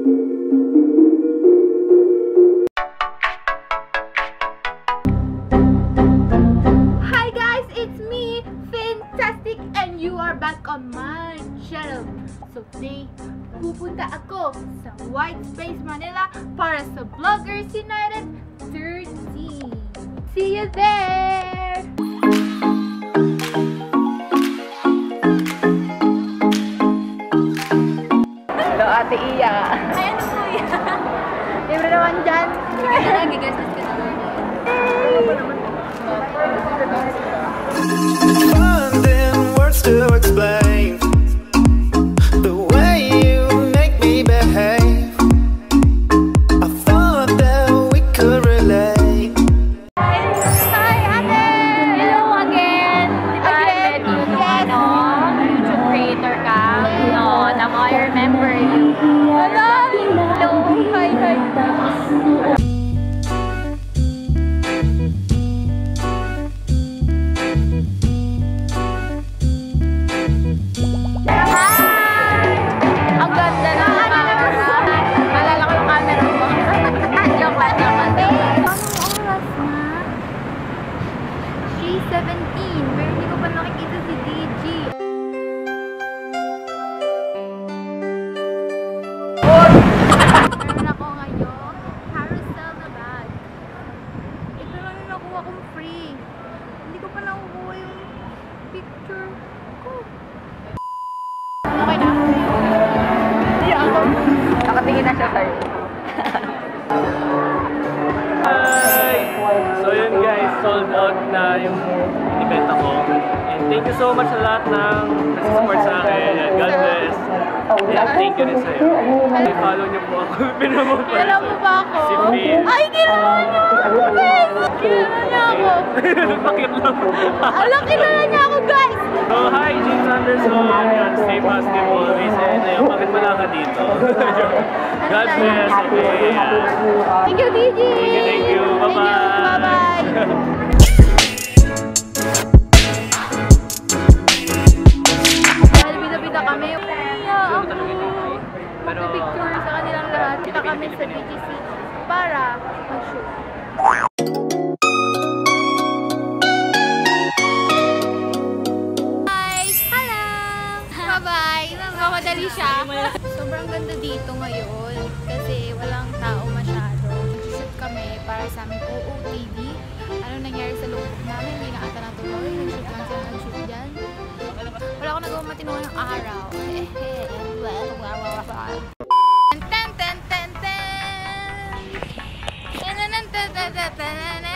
Hi guys, it's me, Fantastic, and you are back on my channel. So today, pupunta ako sa White Space Manila para sa Vloggers United 13. See you there! Hello, Ate Iya. Ay, ano po yan? Libre naman dyan. Sige na lang, gigastos ka na lang. Finding words to explain the way you make me behave. I thought that we could relate. Hi, ate! Hello again. Diba, Again? Betty, Yes. YouTube creator ka? No, now I remember you. Hello! Hello! Hi, hi! Ang ganda na ng camera. Naalala ko yung camera mo. Joke lang naman. Anong oras na? 3:17. Pero hindi ko pa nakikita si DG. Meron ako ngayon carousel na bag. Ito lang yung nakuha kong free. Hindi ko pa nakukuha yung picture ko. Okay na? Nakatingin na siya sa'yo. Hi! So yun guys, sold out na yung ibenta ko. And thank you so much sa lahat ng nag-support sa akin. And God bless. And thank you rin sa'yo. I-follow niyo po ako. Pinamot pa Kilala mo ba ako? Si Phil. Ay, kilala niya ako, guys! Kilala niya ako. Bakit lang? Ala, kilala niya ako, guys! So hi, James Anderson. Yan, stay positive always. And ayun, bakit wala ka dito? God bless. Okay, yan. Thank you, DG! Thank you. Bye-bye. Bye-bye! Dahil bida-bida kami. Magpipicture sa kanilang lahat. Kita kami sa BGC para mag-shoot. Hi! Hello! Bye-bye! Nagmamadali siya. Sobrang ganda dito ngayon kasi walang tao masyado. Shoot kami para sa aming OOTV. Ano nangyari sa loob namin? Hindi na ata natuloy. Nag-shoot lang sila ng-shoot dyan. Wala akong nagawa matino ng araw. Ten ten ten ten ten.